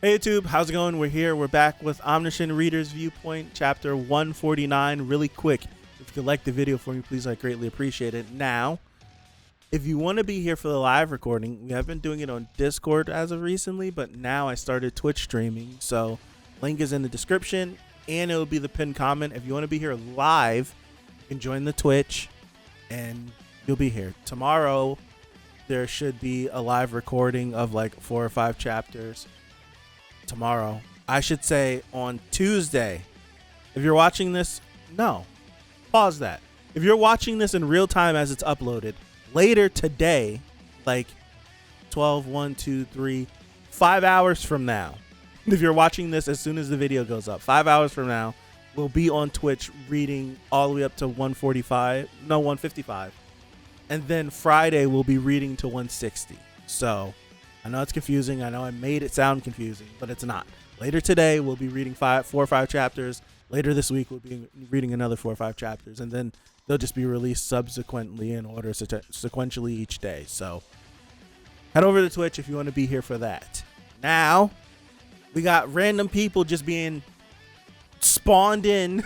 Hey YouTube, how's it going? We're here. We're back with Omniscient Reader's Viewpoint, chapter 149. Really quick, if you could like the video for me, please, I greatly appreciate it. Now, if you want to be here for the live recording, we have been doing it on Discord as of recently, but now I started Twitch streaming, so link is in the description, and it will be the pinned comment. If you want to be here live, you can join the Twitch, and you'll be here. Tomorrow, there should be a live recording of like 4 or 5 chapters. Tomorrow, I should say on Tuesday. If you're watching this, no, pause that. If you're watching this in real time as it's uploaded, later today, like 12, 1, 2, 3, 5 hours from now, if you're watching this as soon as the video goes up, 5 hours from now, we'll be on Twitch reading all the way up to 155. And then Friday, we'll be reading to 160. So I know it's confusing. I know I made it sound confusing, but it's not. Later today, we'll be reading 4 or 5 chapters. Later this week, we'll be reading another 4 or 5 chapters, and then they'll just be released subsequently in order sequentially each day. So head over to Twitch if you want to be here for that. Now, we got random people just being spawned in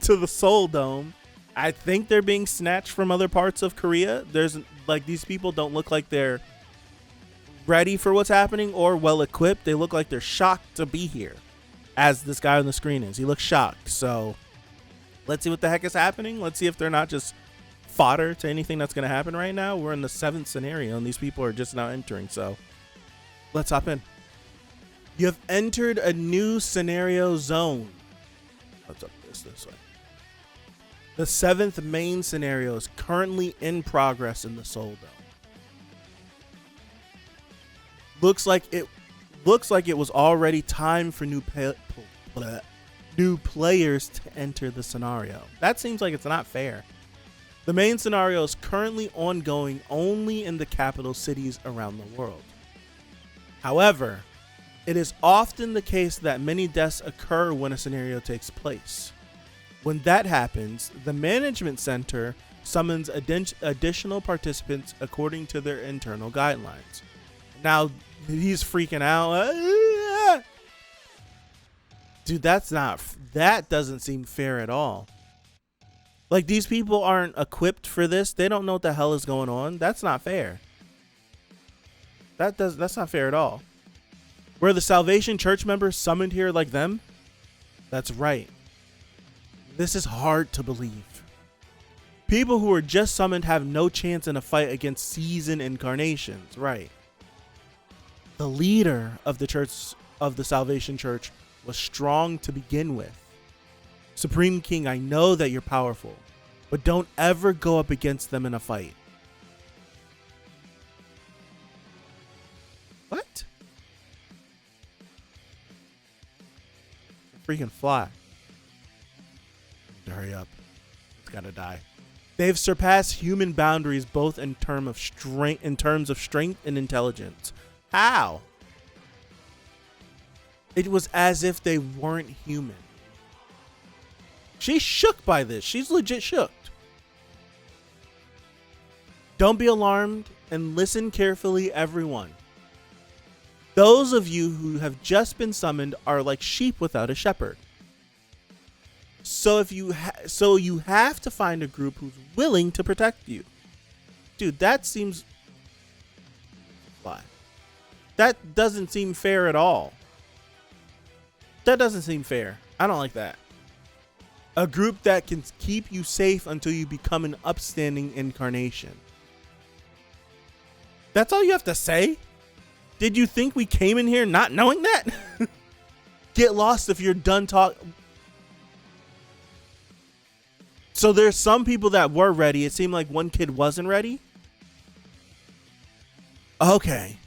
to the Soul Dome. I think they're being snatched from other parts of Korea. There's like, these people don't look like they're ready for what's happening or well equipped. They look like they're shocked to be here, as this guy on the screen is. He looks shocked. So let's see what the heck is happening. Let's see if they're not just fodder to anything that's going to happen right now. We're in the 7th scenario and these people are just now entering. So let's hop in. You have entered a new scenario zone. Let's up this way. The 7th main scenario is currently in progress in the Soul Dome. Looks like it was already time for new players to enter the scenario. That seems like it's not fair. The main scenario is currently ongoing only in the capital cities around the world. However, it is often the case that many deaths occur when a scenario takes place. When that happens, the management center summons additional participants according to their internal guidelines. Now, he's freaking out. Dude, that doesn't seem fair at all. Like, these people aren't equipped for this. They don't know what the hell is going on. That's not fair. That's not fair at all. Were the Salvation Church members summoned here like them? That's right. This is hard to believe. People who were just summoned have no chance in a fight against seasoned incarnations, right? The leader of the church, of the Salvation Church, was strong to begin with. Supreme King, I know that you're powerful, but don't ever go up against them in a fight. What? Freaking fly. Hurry up. It's gotta die. They've surpassed human boundaries both in terms of strength and intelligence. How? It was as if they weren't human. She's shook by this. She's legit shook. Don't be alarmed and listen carefully, everyone. Those of you who have just been summoned are like sheep without a shepherd. So you have to find a group who's willing to protect you. Dude, that seems fly. That doesn't seem fair at all. That doesn't seem fair. I don't like that. A group that can keep you safe until you become an upstanding incarnation. That's all you have to say? Did you think we came in here not knowing that? Get lost if you're done talking. So there's some people that were ready. It seemed like one kid wasn't ready. Okay.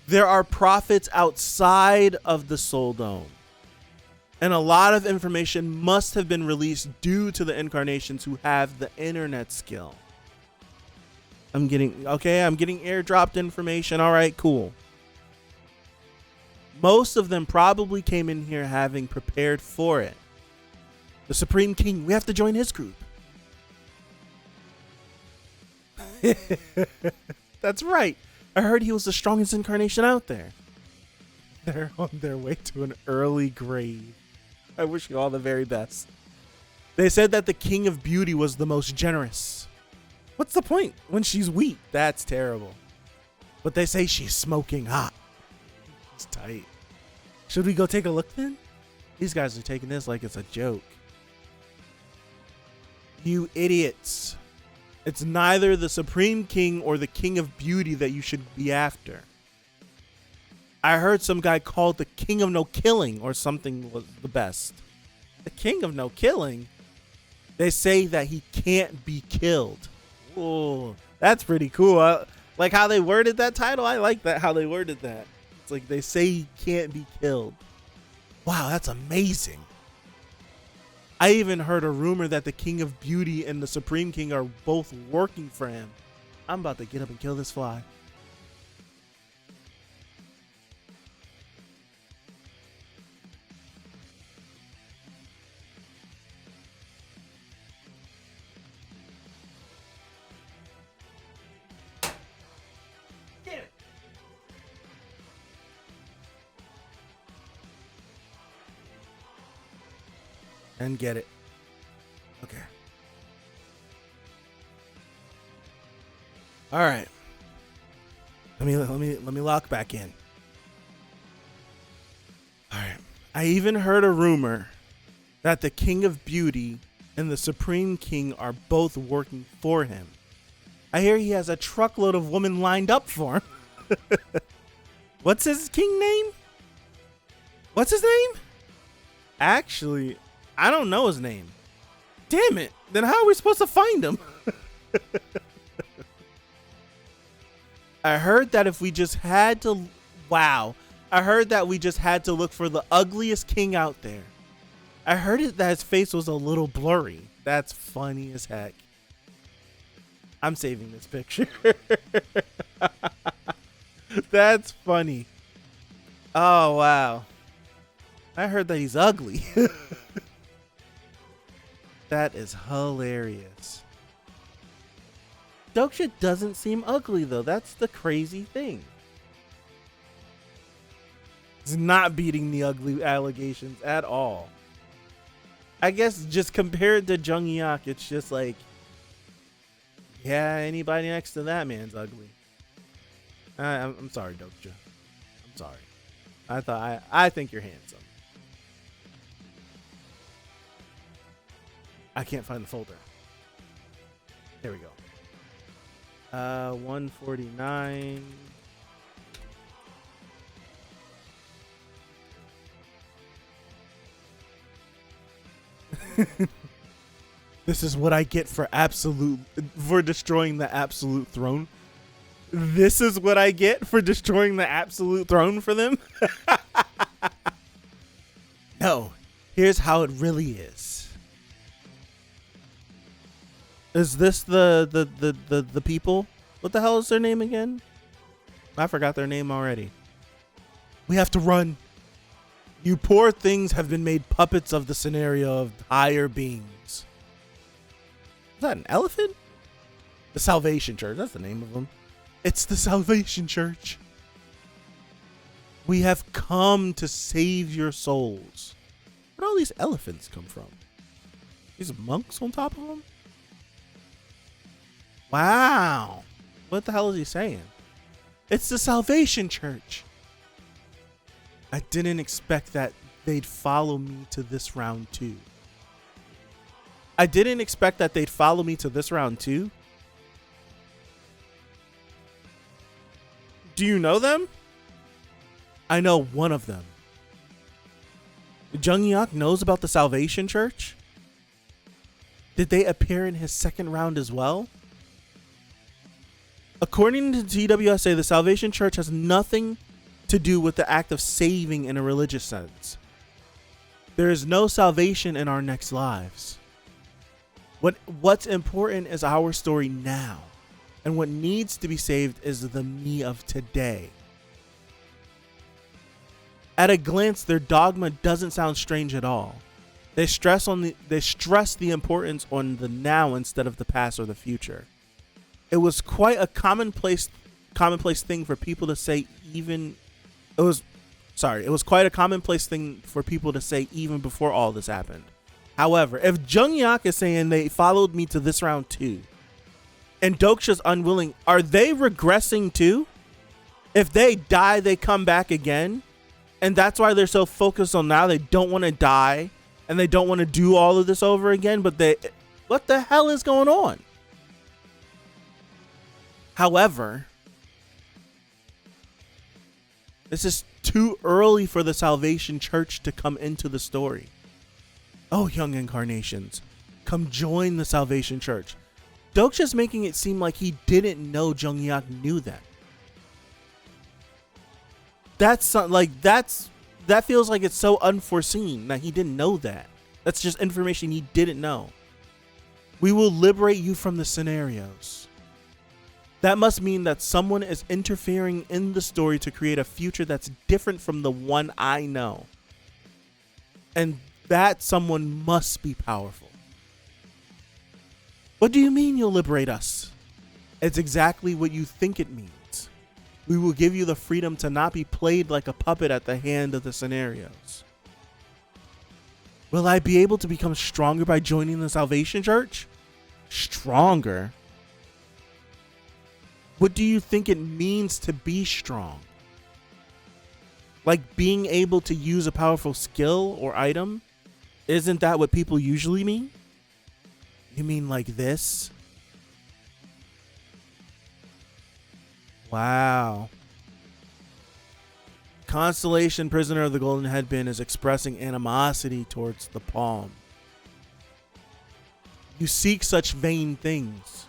There are prophets outside of the Soul Dome. And a lot of information must have been released due to the incarnations who have the internet skill. I'm getting airdropped information. All right, cool. Most of them probably came in here having prepared for it. The Supreme King, we have to join his group. That's right. I heard he was the strongest incarnation out there. They're on their way to an early grave. I wish you all the very best. They said that the King of Beauty was the most generous. What's the point when she's weak? That's terrible. But they say she's smoking hot. It's tight. Should we go take a look then? These guys are taking this like it's a joke. You idiots. It's neither the Supreme King or the King of Beauty that you should be after. I heard some guy called the King of No Killing or something was the best. The King of No Killing? They say that he can't be killed. Oh, that's pretty cool. Like how they worded that title. I like that, how they worded that. It's like they say he can't be killed. Wow, that's amazing. I even heard a rumor that the King of Beauty and the Supreme King are both working for him. I'm about to get up and kill this fly. And get it. Okay. All right. Let me lock back in. All right. I even heard a rumor that the King of Beauty and the Supreme King are both working for him. I hear he has a truckload of women lined up for him. What's his king name? What's his name? Actually, I don't know his name. Damn it. Then how are we supposed to find him? I heard that if we just had to... Wow. I heard that we just had to look for the ugliest king out there. I heard it that his face was a little blurry. That's funny as heck. I'm saving this picture. That's funny. Oh, wow. I heard that he's ugly. That is hilarious. Doksha doesn't seem ugly, though. That's the crazy thing. He's not beating the ugly allegations at all. I guess just compared to Jung Yak, it's just like, yeah, anybody next to that man's ugly. I'm sorry, Doksha. I'm sorry. I think you're handsome. I can't find the folder. There we go. 149. This is what I get for destroying the absolute throne. This is what I get for destroying the absolute throne for them. No, here's how it really is. Is this the people? What the hell is their name again? I forgot their name already. We have to run. You poor things have been made puppets of the scenario of higher beings. Is that an elephant? The Salvation Church. That's the name of them. It's the Salvation Church. We have come to save your souls. Where'd all these elephants come from? These monks on top of them? Wow. What the hell is he saying? It's the Salvation Church. I didn't expect that they'd follow me to this round too. I didn't expect that they'd follow me to this round too. Do you know them? I know one of them. Jung Yak knows about the Salvation Church? Did they appear in his second round as well? According to TWSA, the Salvation Church has nothing to do with the act of saving in a religious sense. There is no salvation in our next lives. What's important is our story now. And what needs to be saved is the me of today. At a glance, their dogma doesn't sound strange at all. They stress the importance on the now instead of the past or the future. It was quite a commonplace thing for people to say. It was Sorry, it was quite a commonplace thing for people to say even before all this happened. However, if Jungyak is saying they followed me to this round too, and Doksha's unwilling, are they regressing too? If they die, they come back again, and that's why they're so focused on now. They don't want to die, and they don't want to do all of this over again, but what the hell is going on? However, this is too early for the Salvation Church to come into the story. Oh, young incarnations, come join the Salvation Church. Doksha's making it seem like he didn't know Jungyak knew that. That feels like it's so unforeseen that he didn't know that. That's just information he didn't know. We will liberate you from the scenarios. That must mean that someone is interfering in the story to create a future that's different from the one I know. And that someone must be powerful. What do you mean you'll liberate us? It's exactly what you think it means. We will give you the freedom to not be played like a puppet at the hand of the scenarios. Will I be able to become stronger by joining the Salvation Church? Stronger? What do you think it means to be strong? Like being able to use a powerful skill or item? Isn't that what people usually mean? You mean like this? Wow. Constellation, prisoner of the golden headband, is expressing animosity towards the palm. You seek such vain things.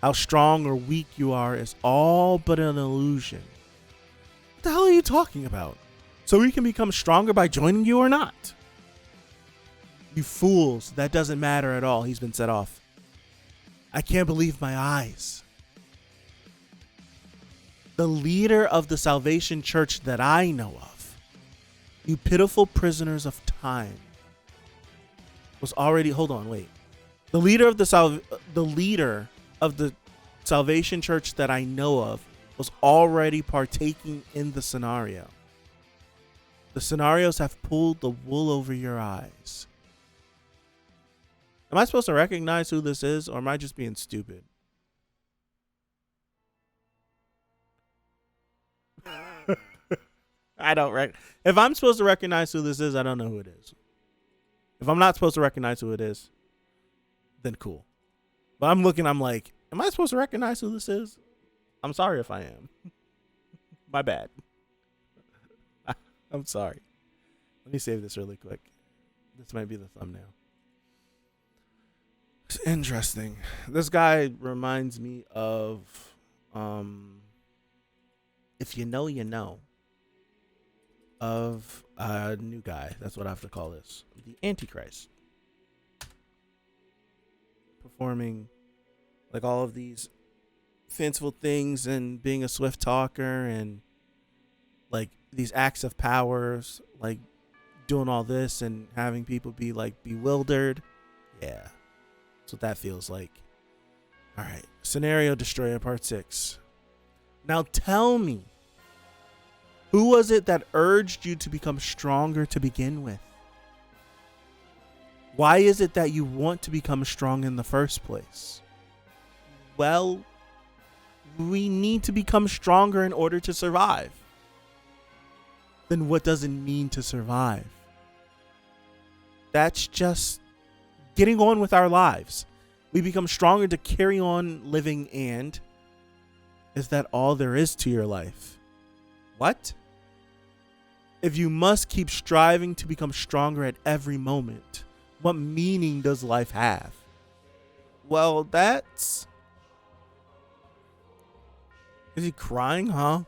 How strong or weak you are is all but an illusion. What the hell are you talking about? So we can become stronger by joining you or not? You fools, that doesn't matter at all. He's been set off. I can't believe my eyes. The leader of the Salvation Church that I know of, you pitiful prisoners of time, was already, hold on, wait. The leader of the Salvation Church that I know of was already partaking in the scenario. The scenarios have pulled the wool over your eyes. Am I supposed to recognize who this is, or am I just being stupid? I don't if I'm supposed to recognize who this is, I don't know who it is. If I'm not supposed to recognize who it is, then cool. But I'm like, am I supposed to recognize who this is? I'm sorry if I am. My bad. I'm sorry. Let me save this really quick. This might be the thumbnail. It's interesting. This guy reminds me of, if you know, you know, of a new guy. That's what I have to call this. The Antichrist. Performing like all of these fanciful things and being a swift talker and like these acts of powers, like doing all this and having people be like bewildered. Yeah. That's what that feels like. All right. Scenario Destroyer Part 6. Now tell me, who was it that urged you to become stronger to begin with? Why is it that you want to become strong in the first place? Well, we need to become stronger in order to survive. Then what does it mean to survive? That's just getting on with our lives. We become stronger to carry on living, and is that all there is to your life? What? If you must keep striving to become stronger at every moment, what meaning does life have? Well, that's... Is he crying, huh?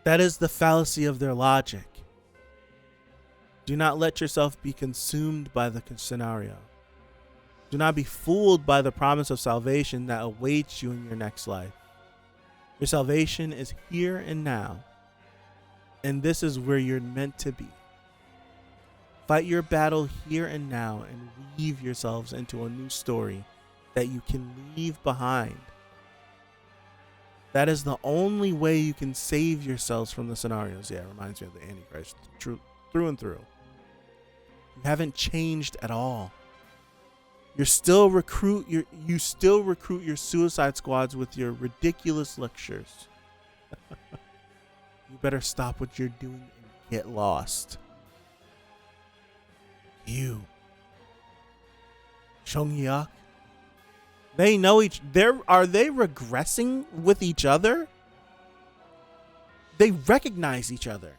That is the fallacy of their logic. Do not let yourself be consumed by the scenario. Do not be fooled by the promise of salvation that awaits you in your next life. Your salvation is here and now, and this is where you're meant to be. Fight your battle here and now and weave yourselves into a new story that you can leave behind. That is the only way you can save yourselves from the scenarios. Yeah, it reminds me of the Antichrist, through and through. You haven't changed at all. You still recruit your suicide squads with your ridiculous lectures. You better stop what you're doing and get lost. You, Shongyak. They know are they regressing with each other? They recognize each other.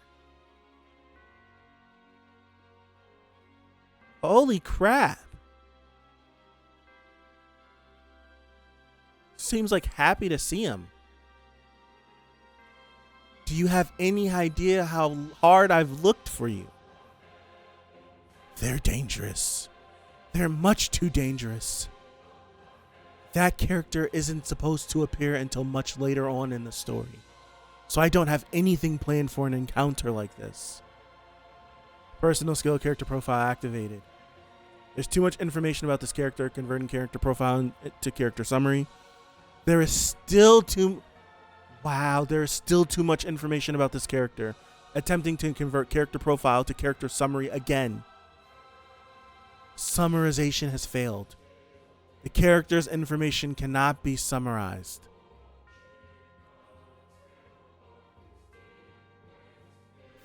Holy crap. Seems like happy to see him. Do you have any idea how hard I've looked for you? They're dangerous. They're much too dangerous. That character isn't supposed to appear until much later on in the story. So I don't have anything planned for an encounter like this. Personal skill character profile activated. There's too much information about this character. Converting character profile to character summary. There is still too much information about this character. Attempting to convert character profile to character summary again. Summarization has failed. The character's information cannot be summarized.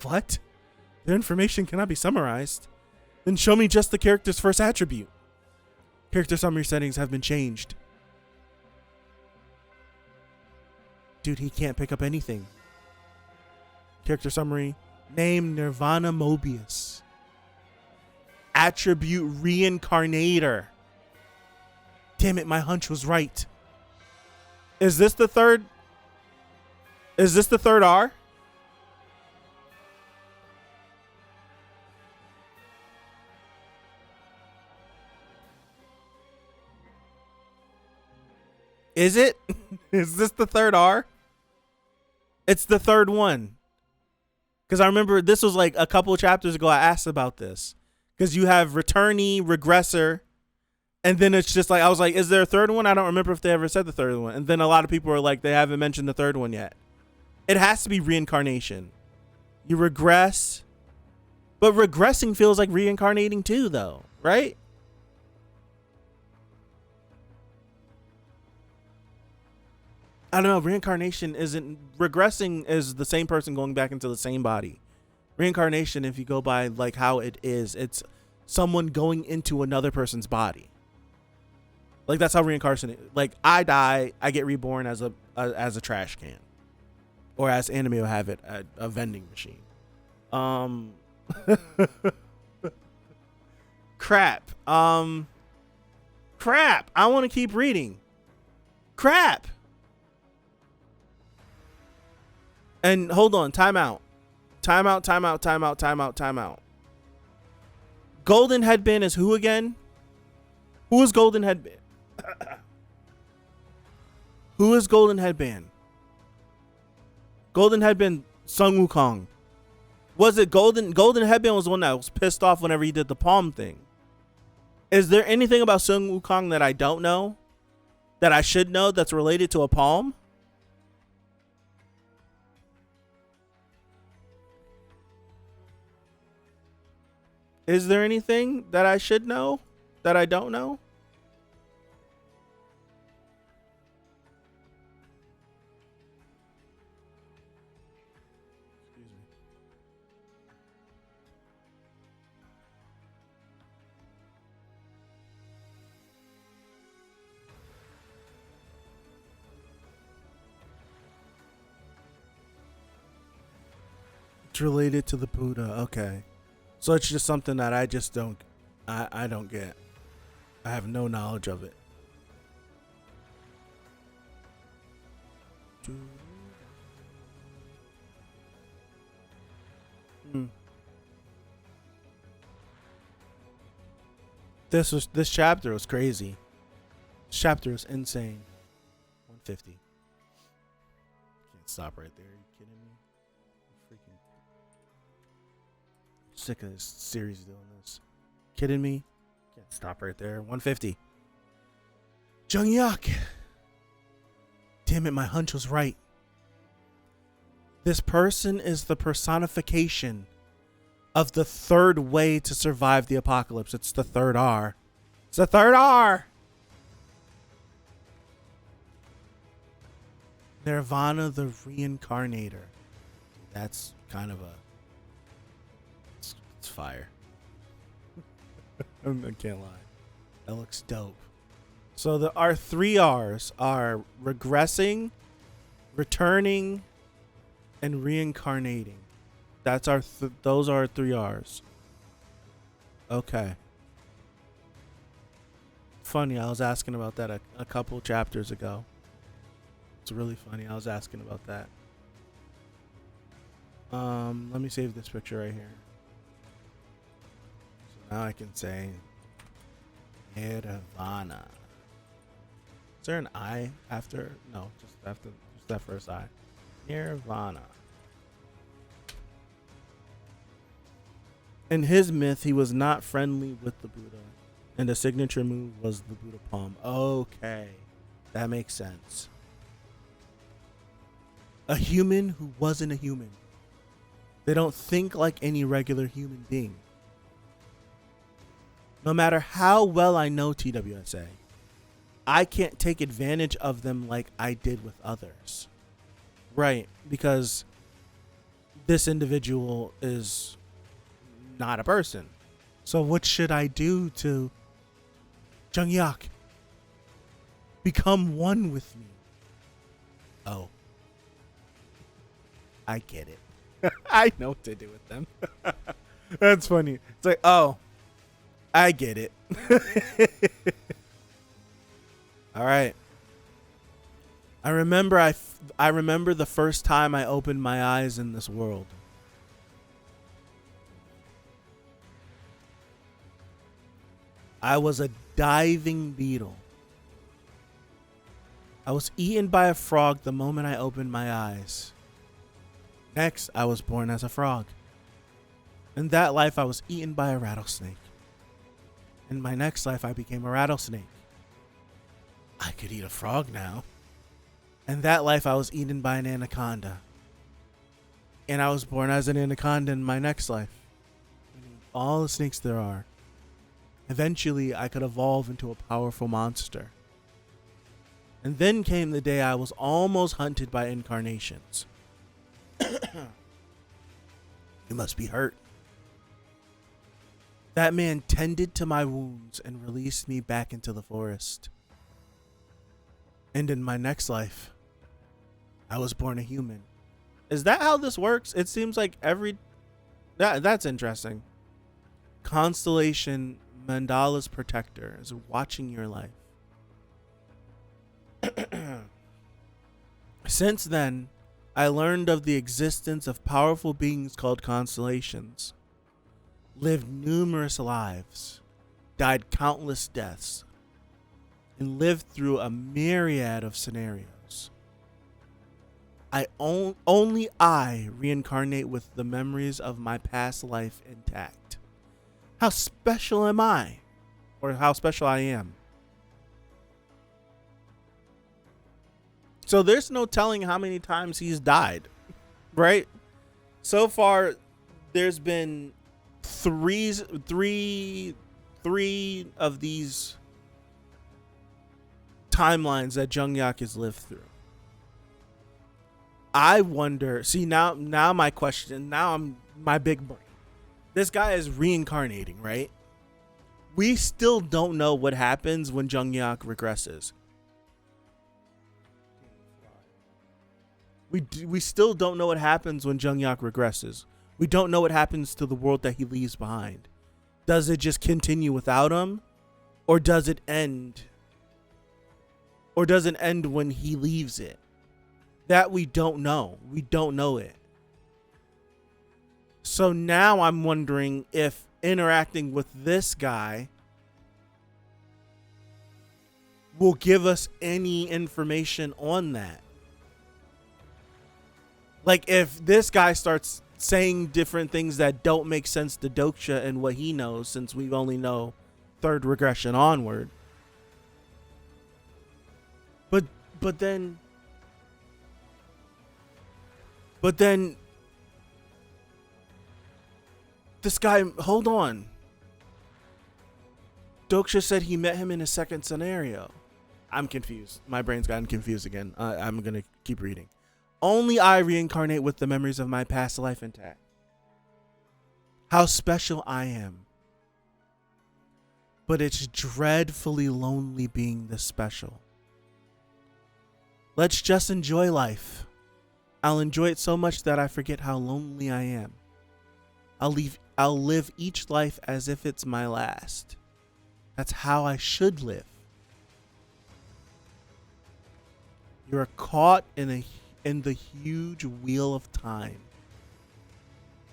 What? Their information cannot be summarized? Then show me just the character's first attribute. Character summary settings have been changed. Dude, he can't pick up anything. Character summary. Name Nirvana Mobius. Attribute Reincarnator. Damn it, my hunch was right. Is this the third? Is this the third R? Is it? Is this the third R? It's the third one. Because I remember this was like a couple of chapters ago I asked about this. Because you have returnee, regressor, and then it's just like, I was like, is there a third one? I don't remember if they ever said the third one. And then a lot of people are like, they haven't mentioned the third one yet. It has to be reincarnation. You regress. But regressing feels like reincarnating too, though, right? I don't know. Reincarnation isn't... Regressing is the same person going back into the same body. Reincarnation, if you go by like how it is, it's someone going into another person's body. Like that's how reincarnation. Like I die, I get reborn as a trash can, or as anime will have it, a vending machine. Crap. Crap. I want to keep reading. Crap. And hold on. Time out. Time out. Time out. Time out. Time out. Time out. Golden Headband is who again? Who is Golden Headband? Who is Golden Headband? Golden Headband, Sun Wukong. Was it Golden Headband was the one that was pissed off whenever he did the palm thing. Is there anything about Sun Wukong that I don't know? That I should know that's related to a palm? Is there anything that I should know that I don't know? Excuse me. It's related to the Buddha. Okay. So it's just something that I just don't, I don't get. I have no knowledge of it. This chapter was crazy. This chapter is insane. 150. Can't stop right there. Are you kidding me? Freaking sick of this series doing this. Kidding me? Can't stop right there. 150. Jung-hyuk. Damn it, my hunch was right. This person is the personification of the third way to survive the apocalypse. It's the third R. It's the third R. Nirvana the Reincarnator. That's kind of it's fire. I can't lie. That looks dope. So our 3 R's are regressing, returning, and reincarnating. That's those are our 3 R's. Okay. Funny, I was asking about that a couple chapters ago. It's really funny. I was asking about that. Let me save this picture right here. So now I can say Nirvana. Is there an I after? No, just that first I. Nirvana. In his myth, he was not friendly with the Buddha, and the signature move was the Buddha palm. Okay, that makes sense. A human who wasn't a human. They don't think like any regular human being. No matter how well I know TWSA, I can't take advantage of them like I did with others. Right, because this individual is not a person. So what should I do to Jung-hyuk? Become one with me. Oh. I get it. I know what to do with them. That's funny. It's like, oh, I get it. All right. I remember the first time I opened my eyes in this world. I was a diving beetle. I was eaten by a frog the moment I opened my eyes. Next, I was born as a frog. In that life, I was eaten by a rattlesnake. In my next life, I became a rattlesnake. I could eat a frog now. In that life, I was eaten by an anaconda. And I was born as an anaconda in my next life. All the snakes there are. Eventually, I could evolve into a powerful monster. And then came the day I was almost hunted by incarnations. You must be hurt. That man tended to my wounds and released me back into the forest. And in my next life, I was born a human. Is that how this works? It seems like that's interesting. Constellation Mandala's protector is watching your life. Since then, I learned of the existence of powerful beings called constellations, lived numerous lives, died countless deaths, and lived through a myriad of scenarios. Only I reincarnate with the memories of my past life intact. How special am I? Or how special I am? So there's no telling how many times he's died, right? So far, there's been three of these timelines that Jung-hyuk has lived through. I wonder, see now my question, my big brain. This guy is reincarnating, right? We still don't know what happens when Jung-hyuk regresses. We still don't know what happens when Jung-hyuk regresses. We don't know what happens to the world that he leaves behind. Does it just continue without him? Or does it end? Or does it end when he leaves it? That we don't know. We don't know it. So now I'm wondering if interacting with this guy will give us any information on that. Like if this guy starts saying different things that don't make sense to Doksha and what he knows, since we only know third regression onward, But then this guy, hold on. Doksha said he met him in a second scenario. I'm confused. My brain's gotten confused again. I'm going to keep reading. Only I reincarnate with the memories of my past life intact. How special I am. But it's dreadfully lonely being this special. Let's just enjoy life. I'll enjoy it so much that I forget how lonely I am. I'll live each life as if it's my last. That's how I should live. You're caught in the huge wheel of time.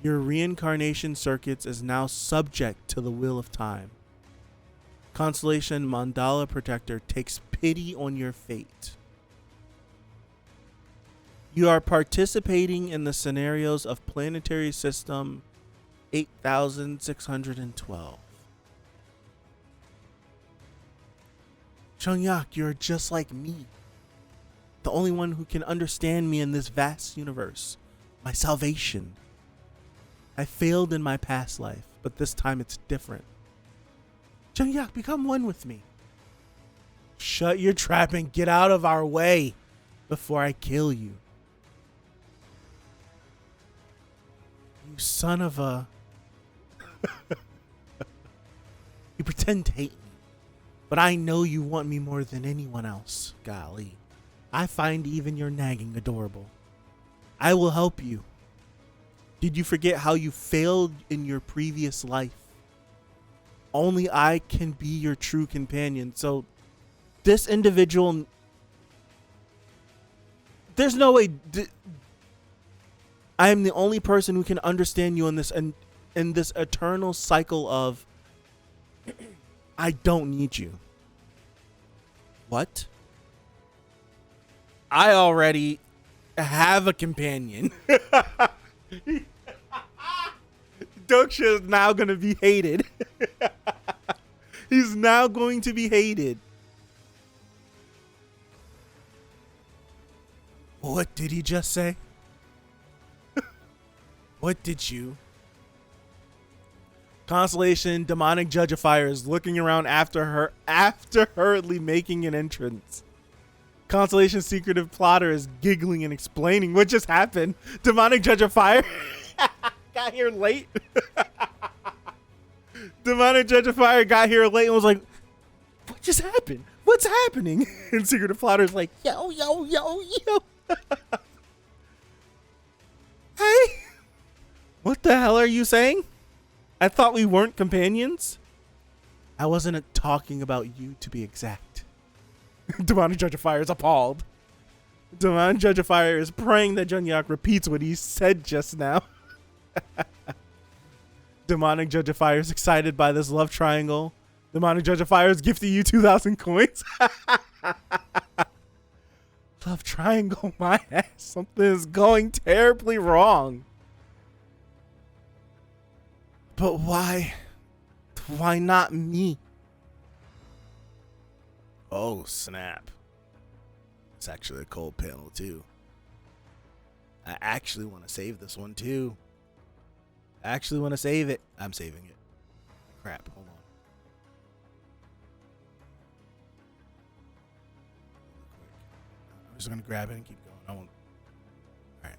Your reincarnation circuits is now subject to the wheel of time. Constellation Mandala Protector takes pity on your fate. You are participating in the scenarios of Planetary System 8612. Chungyak, you're just like me. The only one who can understand me in this vast universe. My salvation. I failed in my past life, but this time it's different. Chungyak, become one with me. Shut your trap and get out of our way before I kill you. You son of a... You pretend to hate me, but I know you want me more than anyone else. Golly. I find even your nagging adorable. I will help you. Did you forget how you failed in your previous life? Only I can be your true companion. So this individual... There's no way... I am the only person who can understand you in this eternal cycle of I don't need you. What? I already have a companion. Doksha is now going to be hated. He's now going to be hated. What did he just say? What did you? Constellation Demonic Judge of Fire is looking around after hurriedly making an entrance. Constellation Secretive Plotter is giggling and explaining what just happened. Demonic Judge of Fire got here late. Demonic Judge of Fire got here late and was like, what just happened? What's happening? And Secretive Plotter is like, yo. Hey, what the hell are you saying? I thought we weren't companions. I wasn't talking about you, to be exact. Demonic Judge of Fire is appalled. Demonic Judge of Fire is praying that Chungyak repeats what he said just now. Demonic Judge of Fire is excited by this love triangle. Demonic Judge of Fire is gifting you 2,000 coins. Love triangle, my ass. Something is going terribly wrong. But why? Why not me? Oh, snap. It's actually a cold panel, too. I actually want to save this one, too. I actually want to save it. I'm saving it. Crap, hold on. I'm just going to grab it and keep going. I won't. All right.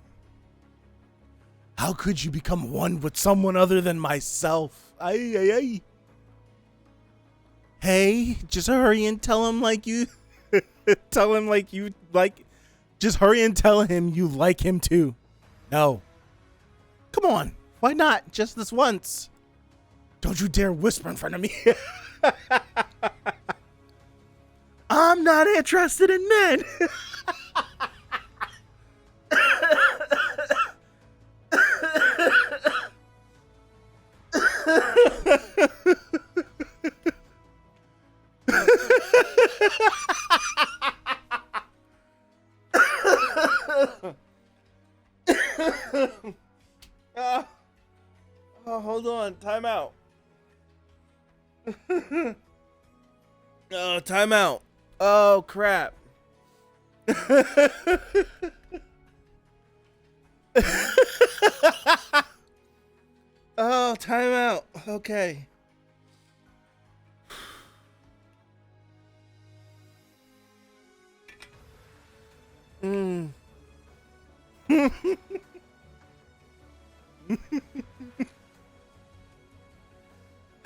How could you become one with someone other than myself? Ay. Hey, just hurry and tell him like you... tell him like you like... Just hurry and tell him you like him too. No. Come on. Why not? Just this once. Don't you dare whisper in front of me. I'm not interested in men. Oh, hold on. Time out. Oh, time out. Oh, crap. Oh, time out. Okay.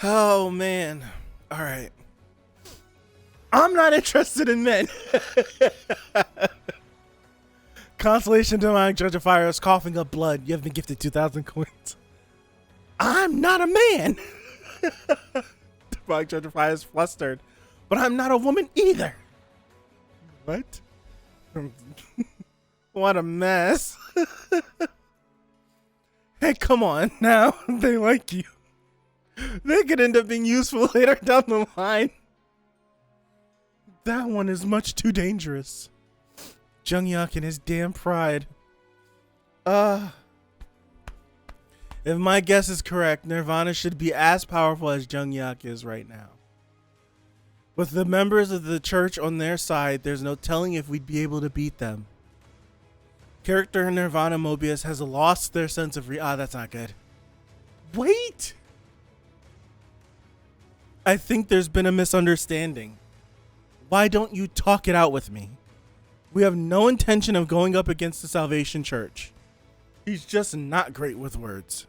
Oh man. All right. I'm not interested in men. Constellation Demonic Judge of Fire is coughing up blood. You have been gifted 2,000 coins. I'm not a man. Demonic Judge of Fire is flustered. But I'm not a woman either. What? What a mess. Hey, come on now. They like you. They could end up being useful later down the line. That one is much too dangerous. Junghyuk and his damn pride. If my guess is correct, Nirvana should be as powerful as Junghyuk is right now. With the members of the church on their side, there's no telling if we'd be able to beat them. Character Nirvana Mobius has lost their sense of that's not good. Wait! I think there's been a misunderstanding. Why don't you talk it out with me? We have no intention of going up against the Salvation Church. He's just not great with words.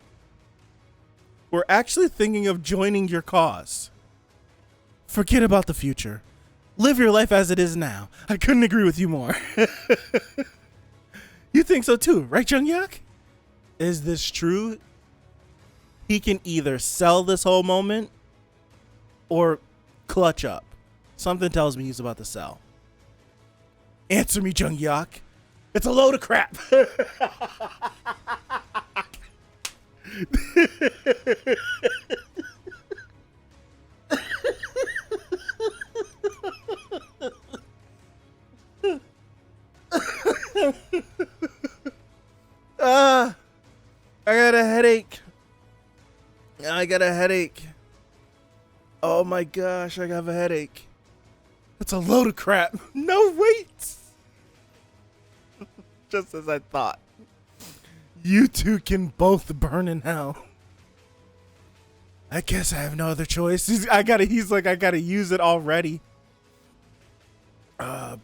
We're actually thinking of joining your cause. Forget about the future. Live your life as it is now. I couldn't agree with you more. You think so too, right, Junghyuk? Is this true? He can either sell this whole moment or clutch up. Something tells me he's about to sell. Answer me, Junghyuk. It's a load of crap. I got a headache. I got a headache. Oh my gosh, I have a headache. It's a load of crap. No, wait. Just as I thought. You two can both burn in hell. I guess I have no other choice. He's like, I gotta use it already.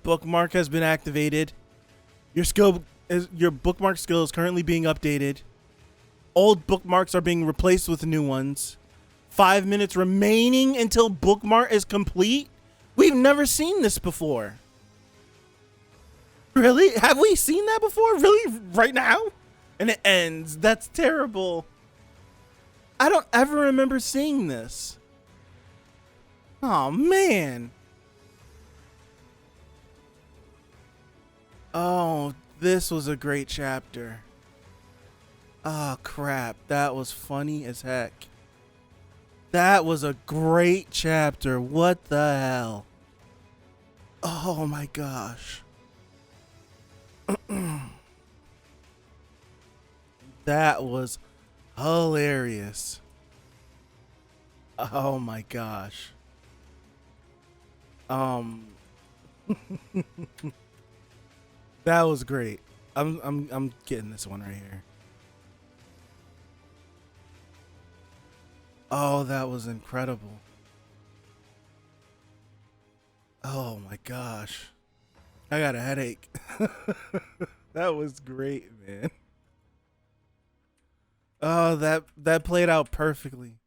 Bookmark has been activated. Your bookmark skill is currently being updated. Old bookmarks are being replaced with new ones. 5 minutes remaining until bookmark is complete. We've never seen this before. Really? Have we seen that before? Really? Right now? And it ends. That's terrible. I don't ever remember seeing this. Oh, man. Oh, this was a great chapter. Oh, crap. That was funny as heck. That was a great chapter. What the hell? Oh, my gosh. That was hilarious. Oh my gosh. That was great. I'm getting this one right here. Oh, that was incredible. Oh my gosh. I got a headache. That was great, man. Oh, that played out perfectly.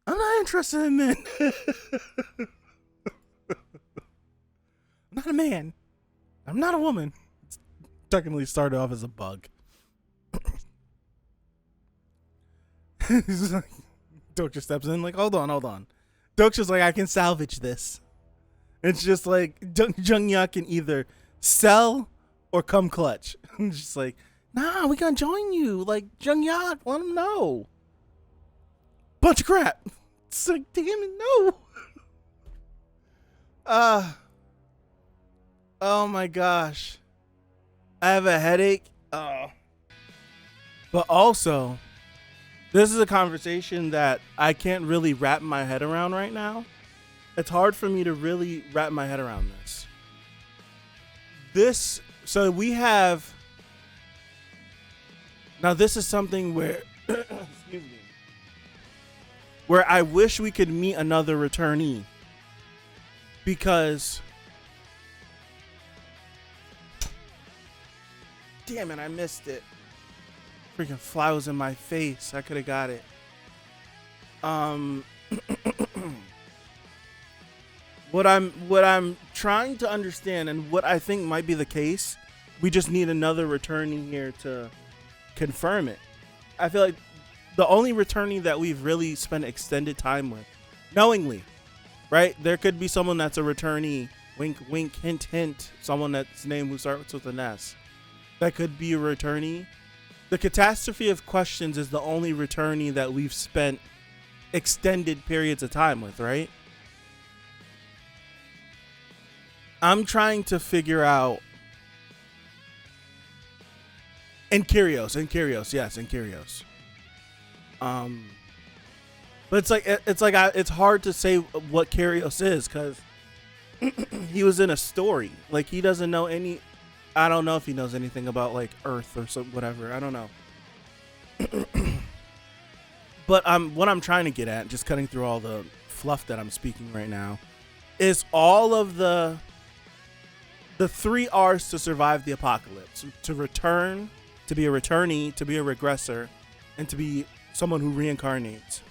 I'm not interested in men. I'm not a man. I'm not a woman. It's technically started off as a bug. He's like, Doak just steps in like, hold on. Doak's just like, I can salvage this. It's just like, Junghyuk can either sell or come clutch. I'm just like, nah, we gonna join you. Like, Junghyuk, let him know. Bunch of crap. It's like, damn it, no. Oh my gosh. I have a headache. But also, this is a conversation that I can't really wrap my head around right now. It's hard for me to really wrap my head around this. So we have, now this is something where, excuse me, where I wish we could meet another returnee, because, damn it, I missed it. Freaking fly was in my face. I could have got it. What I'm trying to understand, and what I think might be the case, we just need another returnee here to confirm it. I feel like the only returnee that we've really spent extended time with, knowingly, right? There could be someone that's a returnee, wink, wink, hint, hint, someone that's named who starts with an S. That could be a returnee. The catastrophe of questions is the only returnee that we've spent extended periods of time with, right? I'm trying to figure out, and Kyrios, yes, and Kyrios. But it's hard to say what Kyrios is, because he was in a story. Like, he doesn't know any. I don't know if he knows anything about like Earth or some whatever. I don't know. But what I'm trying to get at, just cutting through all the fluff that I'm speaking right now, is all of the 3 R's to survive the apocalypse: to return, to be a returnee, to be a regressor, and to be someone who reincarnates.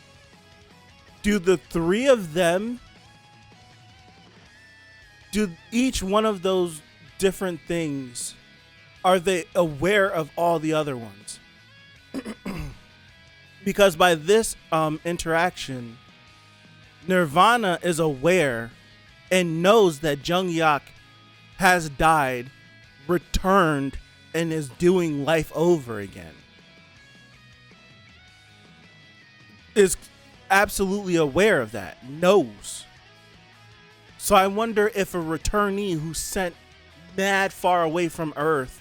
Do the 3 of them, do each one of those different things, are they aware of all the other ones? Because by this interaction, Nirvana is aware and knows that Jung-Yak has died, returned, and is doing life over again. Is absolutely aware of that, knows. So I wonder if a returnee who's sent mad far away from Earth,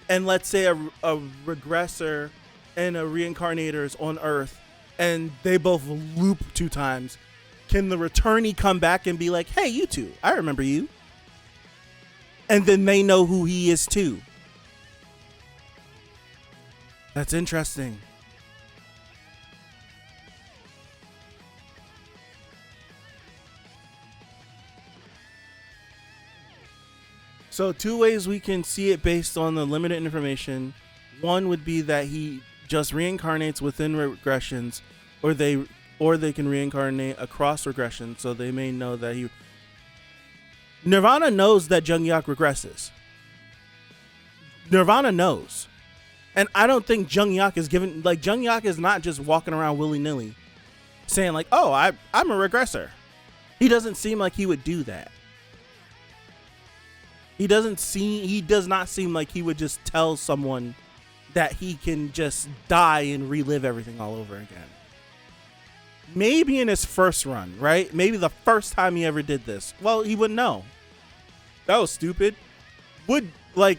and let's say a regressor and a reincarnator is on Earth, and they both loop 2 times, can the returnee come back and be like, hey, you two, I remember you? And then they know who he is too. That's interesting. So 2 ways we can see it based on the limited information. One would be that he just reincarnates within regressions, or they can reincarnate across regressions, so they may know that Nirvana knows that Jung-Yak regresses. Nirvana knows. And I don't think Jung-Yak is given, like, Jung-Yak is not just walking around willy-nilly saying like, oh, I'm a regressor. He doesn't seem like he would do that. He does not seem like he would just tell someone that he can just die and relive everything all over again. Maybe in his first run, right? Maybe the first time he ever did this. Well, he wouldn't know. That was stupid.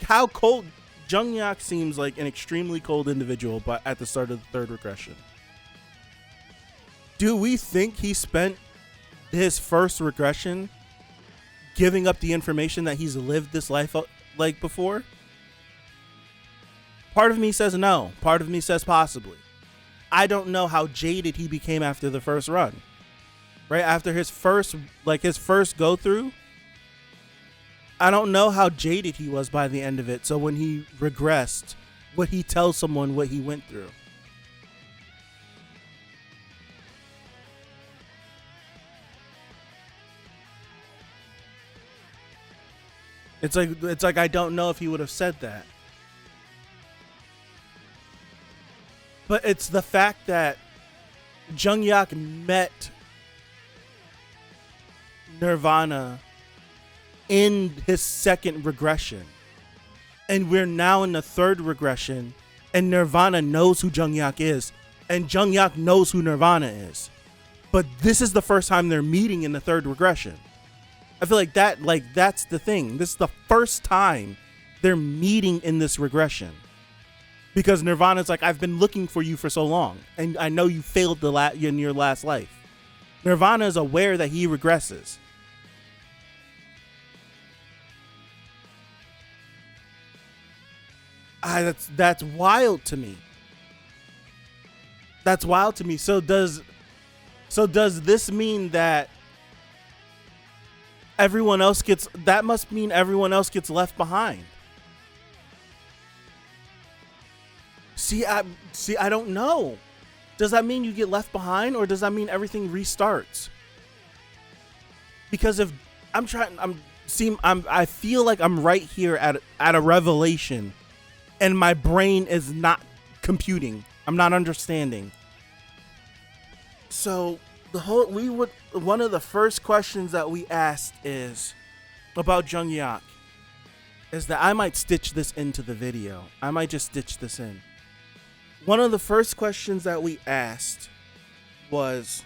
How cold? Jung-Yak seems like an extremely cold individual, but at the start of the 3rd regression. Do we think he spent his first regression giving up the information that he's lived this life like before? Part of me says no. Part of me says possibly. I don't know how jaded he became after the first run. Right? After his first go through, I don't know how jaded he was by the end of it. So when he regressed, would he tell someone what he went through? It's like I don't know if he would have said that. But it's the fact that Jung-Yak met Nirvana in his 2nd regression. And we're now in the 3rd regression, and Nirvana knows who Jung-Yak is, and Jung-Yak knows who Nirvana is. But this is the first time they're meeting in the 3rd regression. I feel like that's the thing. This is the first time they're meeting in this regression. Because Nirvana's like, I've been looking for you for so long, and I know you failed in your last life. Nirvana is aware that he regresses. That's wild to me. That's wild to me. So does this mean that everyone else gets, that must mean everyone else gets left behind? See, I don't know. Does that mean you get left behind, or does that mean everything restarts? Because if I feel like I'm right here at a revelation, and my brain is not computing. I'm not understanding. So one of the first questions that we asked is about Jung-Yak, is that I might stitch this into the video. I might just stitch this in. One of the first questions that we asked was,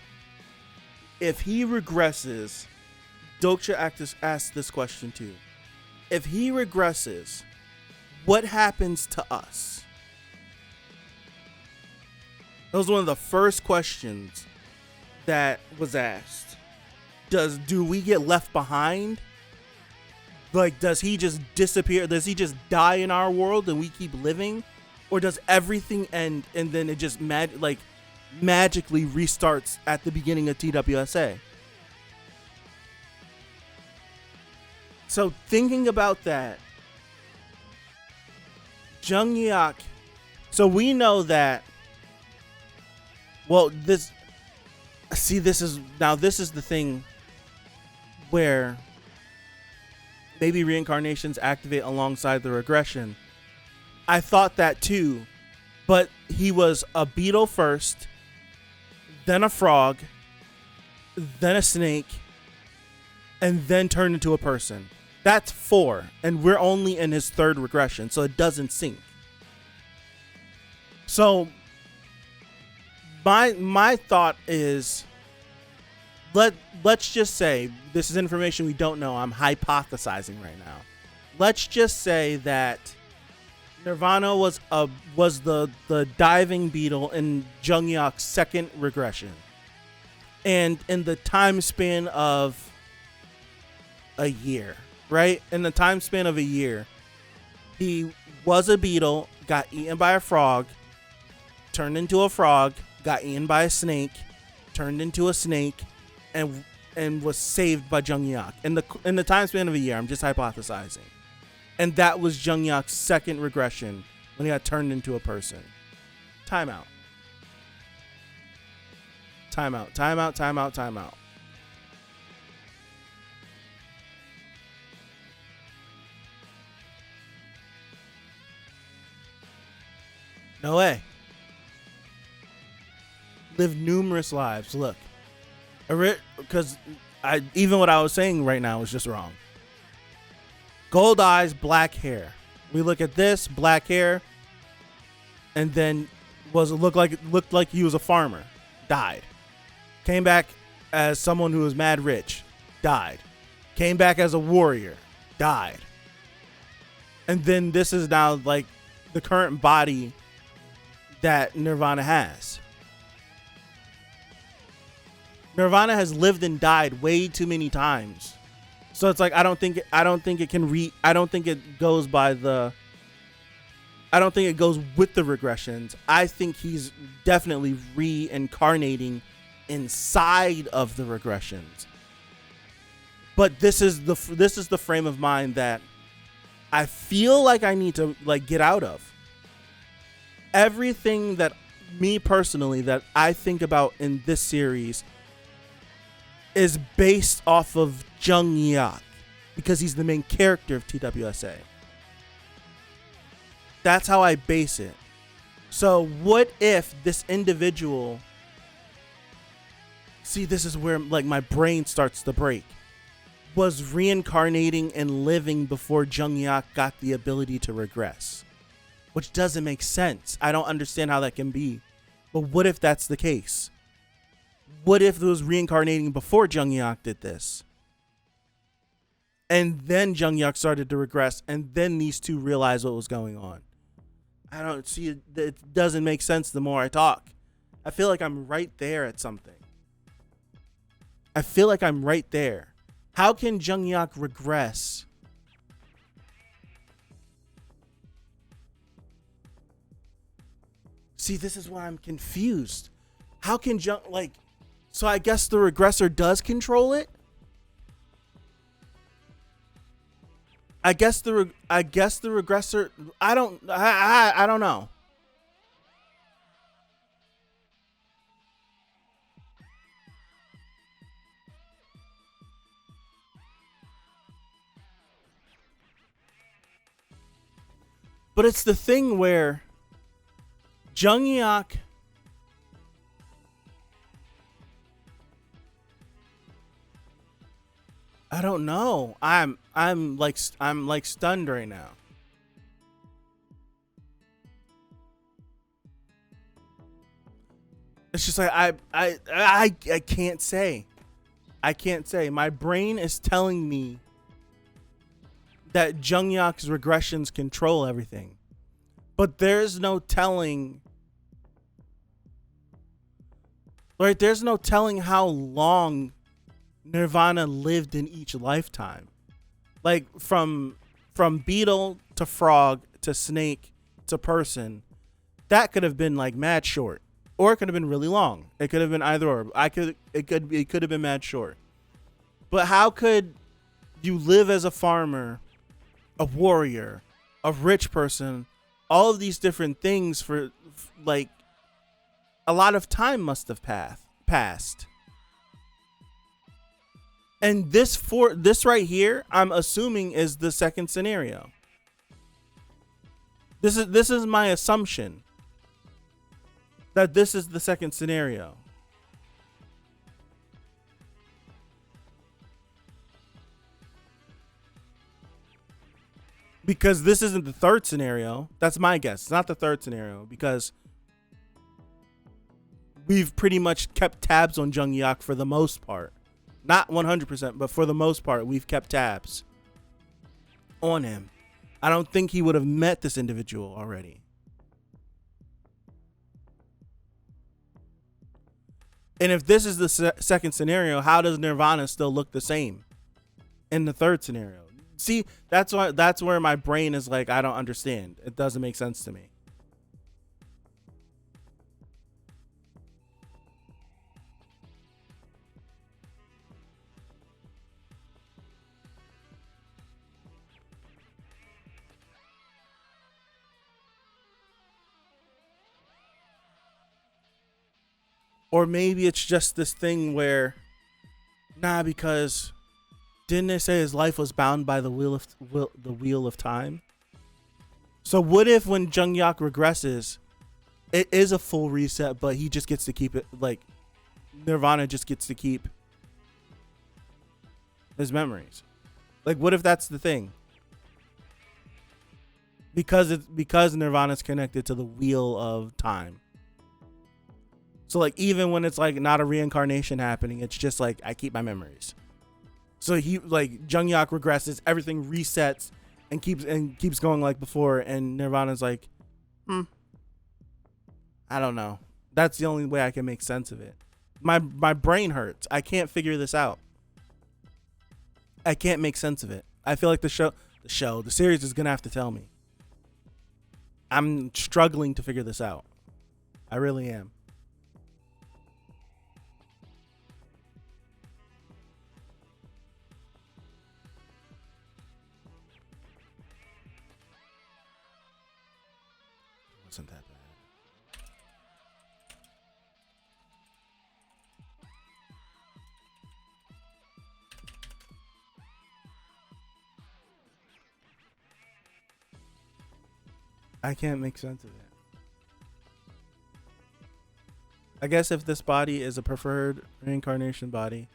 if he regresses, Dokcha asked this question too. If he regresses, what happens to us? That was one of the first questions that was asked. Do we get left behind? Like, does he just disappear? Does he just die in our world and we keep living? Or does everything end and then it just magically restarts at the beginning of TWSA? So thinking about that, Jung-Yak, so we know that, well, this is the thing where maybe reincarnations activate alongside the regression. I thought that too, but he was a beetle first, then a frog, then a snake, and then turned into a person. That's 4, and we're only in his 3rd regression, so it doesn't sync. So my thought is, let's just say, this is information we don't know, I'm hypothesizing right now. Let's just say that Nirvana was the diving beetle in Jung-Yak's 2nd regression. And in the time span of a year, right? In the time span of a year, he was a beetle, got eaten by a frog, turned into a frog, got eaten by a snake, turned into a snake, and was saved by Jung-Yak. In the time span of a year, I'm just hypothesizing. And that was Jung-Yak's 2nd regression when he got turned into a person. Timeout. No way. Lived numerous lives. Look. Because even what I was saying right now was just wrong. Gold eyes, black hair. We look at this, black hair, and then looked like he was a farmer. Died. Came back as someone who was mad rich. Died. Came back as a warrior. Died. And then this is now like the current body that Nirvana has. Nirvana has lived and died way too many times. So it's like I don't think it goes with the regressions. I think he's definitely reincarnating inside of the regressions. But this is the frame of mind that I feel like I need to get out of. Everything that me personally that I think about in this series is based off of Jung-Yak because he's the main character of TWSA. That's how I base it. So what if this individual, see, this is where my brain starts to break, was reincarnating and living before Jung-Yak got the ability to regress, which doesn't make sense. I don't understand how that can be. But what if that's the case? What if it was reincarnating before Jung-Yak did this? And then Jung-Yak started to regress, and then these two realized what was going on. I don't see it. It doesn't make sense the more I talk. I feel like I'm right there at something. I feel like I'm right there. How can Jung-Yak regress See, this is why I'm confused. How can so I guess the regressor does control it? I guess the regressor, I don't know. But it's the thing where Jung-hyuk, I don't know. I'm like stunned right now. It's just like I can't say. I can't say. My brain is telling me that Jung-hyuk's regressions control everything. But there's no telling, right? There's no telling how long Nirvana lived in each lifetime. Like from beetle to frog to snake to person, that could have been like mad short, or it could have been really long. It could have been either or. It could have been mad short. But how could you live as a farmer, a warrior, a rich person, all of these different things for like a lot of time must have passed. And this right here, I'm assuming is the second scenario. This is my assumption that this is the second scenario. Because this isn't the third scenario. That's my guess. It's not the third scenario because we've pretty much kept tabs on Jung-hyuk for the most part. Not 100%, but for the most part, we've kept tabs on him. I don't think he would have met this individual already. And if this is the second scenario, how does Nirvana still look the same in the third scenario? See, that's where my brain is like, I don't understand. It doesn't make sense to me. Or maybe it's just this thing where, because didn't they say his life was bound by the wheel of time? So what if when Jung-hyuk regresses, it is a full reset, but he just gets to keep it, like Nirvana just gets to keep his memories? Like, what if that's the thing? Because Nirvana's connected to the wheel of time. So like even when it's like not a reincarnation happening, it's just like I keep my memories. So he like Jung-hyuk regresses, everything resets and keeps going like before, and Nirvana's like, I don't know. That's the only way I can make sense of it. My brain hurts. I can't figure this out. I can't make sense of it. I feel like the series is gonna have to tell me. I'm struggling to figure this out. I really am. Wasn't that bad. I can't make sense of it. I guess if this body is a preferred reincarnation body,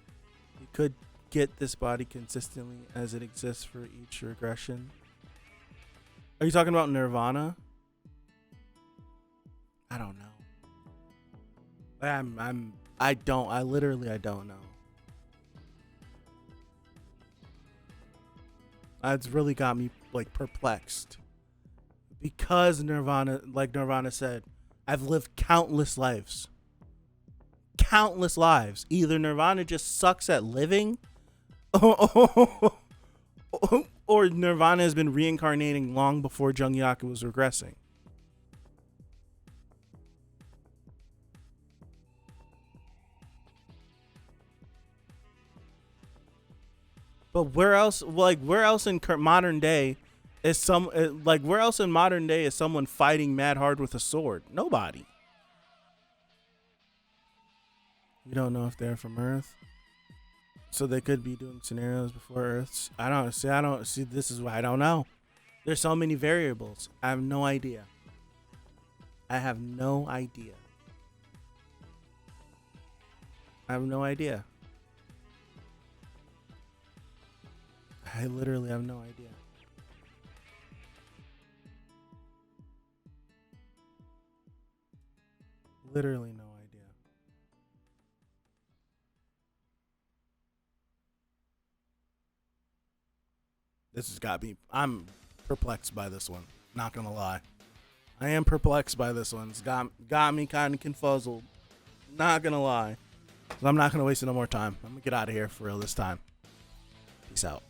you could get this body consistently as it exists for each regression. Are you talking about Nirvana? I don't know. I don't know. It's really got me like perplexed. Because Nirvana, like Nirvana said, I've lived countless lives. Countless lives. Either Nirvana just sucks at living, or Nirvana has been reincarnating long before Jung-hyuk was regressing. But where else? Like where else in modern day is where else in modern day is someone fighting mad hard with a sword? Nobody. You don't know if they're from Earth, so they could be doing scenarios before Earth's. I don't see. This is why I don't know. There's so many variables. I have no idea. I have no idea. I literally have no idea. Literally no idea. This has got me. I'm perplexed by this one. Not gonna lie. I am perplexed by this one. It's got me kind of confuzzled. Not gonna lie. I'm not gonna waste no more time. I'm gonna get out of here for real this time. Peace out.